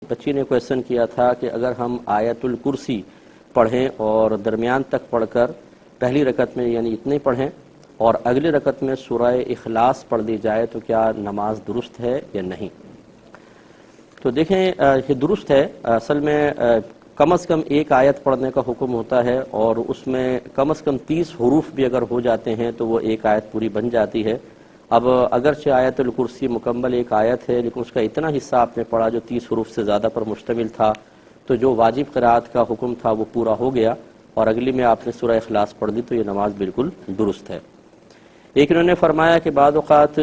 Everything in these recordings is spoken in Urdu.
بچی نے کویشچن کیا تھا کہ اگر ہم آیت الکرسی پڑھیں اور درمیان تک پڑھ کر پہلی رکعت میں یعنی اتنے پڑھیں اور اگلی رکعت میں سورہ اخلاص پڑھ دی جائے تو کیا نماز درست ہے یا نہیں؟ تو دیکھیں یہ درست ہے. اصل میں کم از کم ایک آیت پڑھنے کا حکم ہوتا ہے اور اس میں کم از کم 30 حروف بھی اگر ہو جاتے ہیں تو وہ ایک آیت پوری بن جاتی ہے. اب اگرچہ آیت الکرسی مکمل ایک آیت ہے لیکن اس کا اتنا حصہ آپ نے پڑھا جو 30 حروف سے زیادہ پر مشتمل تھا، تو جو واجب قرات کا حکم تھا وہ پورا ہو گیا اور اگلی میں آپ نے سورہ اخلاص پڑھ دی تو یہ نماز بالکل درست ہے. ایک انہوں نے فرمایا کہ بعض اوقات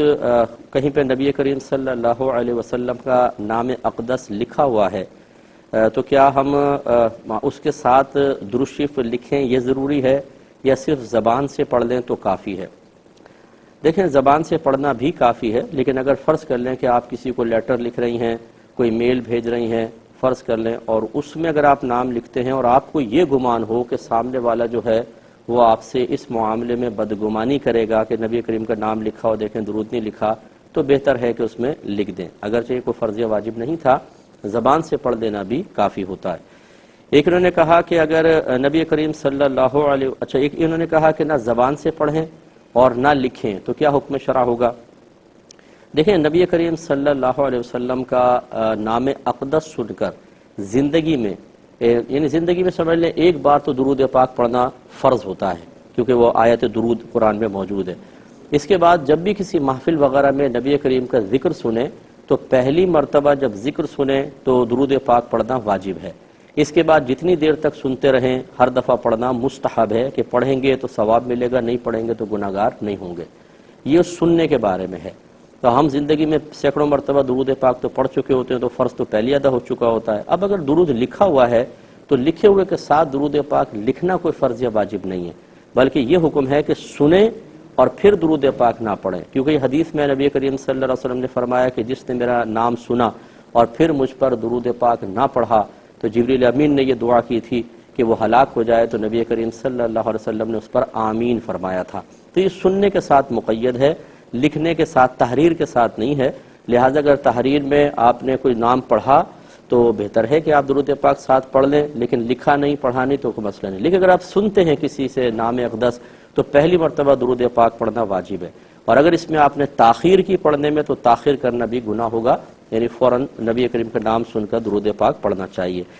کہیں پہ نبی کریم صلی اللہ علیہ وسلم کا نام اقدس لکھا ہوا ہے تو کیا ہم اس کے ساتھ درود شریف لکھیں یہ ضروری ہے یا صرف زبان سے پڑھ لیں تو کافی ہے؟ دیکھیں زبان سے پڑھنا بھی کافی ہے، لیکن اگر فرض کر لیں کہ آپ کسی کو لیٹر لکھ رہی ہیں، کوئی میل بھیج رہی ہیں، فرض کر لیں، اور اس میں اگر آپ نام لکھتے ہیں اور آپ کو یہ گمان ہو کہ سامنے والا جو ہے وہ آپ سے اس معاملے میں بدگمانی کرے گا کہ نبی کریم کا نام لکھا ہو دیکھیں درود نہیں لکھا، تو بہتر ہے کہ اس میں لکھ دیں. اگرچہ کوئی فرض واجب نہیں تھا، زبان سے پڑھ دینا بھی کافی ہوتا ہے. ایک انہوں نے کہا کہ اگر نبی کریم صلی اللہ علیہ ایک انہوں نے کہا کہ نہ زبان سے پڑھیں اور نہ لکھیں تو کیا حکم شرع ہوگا؟ دیکھیں نبی کریم صلی اللہ علیہ وسلم کا نام اقدس سن کر زندگی میں یعنی زندگی میں سمجھ لیں ایک بار تو درود پاک پڑھنا فرض ہوتا ہے کیونکہ وہ آیت درود قرآن میں موجود ہے. اس کے بعد جب بھی کسی محفل وغیرہ میں نبی کریم کا ذکر سنیں تو پہلی مرتبہ جب ذکر سنیں تو درود پاک پڑھنا واجب ہے. اس کے بعد جتنی دیر تک سنتے رہیں ہر دفعہ پڑھنا مستحب ہے کہ پڑھیں گے تو ثواب ملے گا، نہیں پڑھیں گے تو گناہگار نہیں ہوں گے. یہ سننے کے بارے میں ہے. تو ہم زندگی میں سینکڑوں مرتبہ درود پاک تو پڑھ چکے ہوتے ہیں تو فرض تو پہلے ادا ہو چکا ہوتا ہے. اب اگر درود لکھا ہوا ہے تو لکھے ہوئے کے ساتھ درود پاک لکھنا کوئی فرض یا واجب نہیں ہے، بلکہ یہ حکم ہے کہ سنیں اور پھر درود پاک نہ پڑھیں. کیونکہ یہ حدیث میں نبی کریم صلی اللہ علیہ وسلم نے فرمایا کہ جس نے میرا نام سنا اور پھر مجھ پر درود پاک نہ پڑھا تو جبریل امین نے یہ دعا کی تھی کہ وہ ہلاک ہو جائے، تو نبی کریم صلی اللہ علیہ وسلم نے اس پر آمین فرمایا تھا. تو یہ سننے کے ساتھ مقید ہے، لکھنے کے ساتھ تحریر کے ساتھ نہیں ہے. لہٰذا اگر تحریر میں آپ نے کوئی نام پڑھا تو بہتر ہے کہ آپ درود پاک ساتھ پڑھ لیں، لیکن لکھا نہیں پڑھا نہیں تو کوئی مسئلہ نہیں. لیکن اگر آپ سنتے ہیں کسی سے نام اقدس تو پہلی مرتبہ درود پاک پڑھنا واجب ہے. اور اگر اس میں آپ نے تاخیر کی پڑھنے میں تو تاخیر کرنا بھی گناہ ہوگا، یعنی فوراً نبی کریم کا نام سن کر درود پاک پڑھنا چاہیے.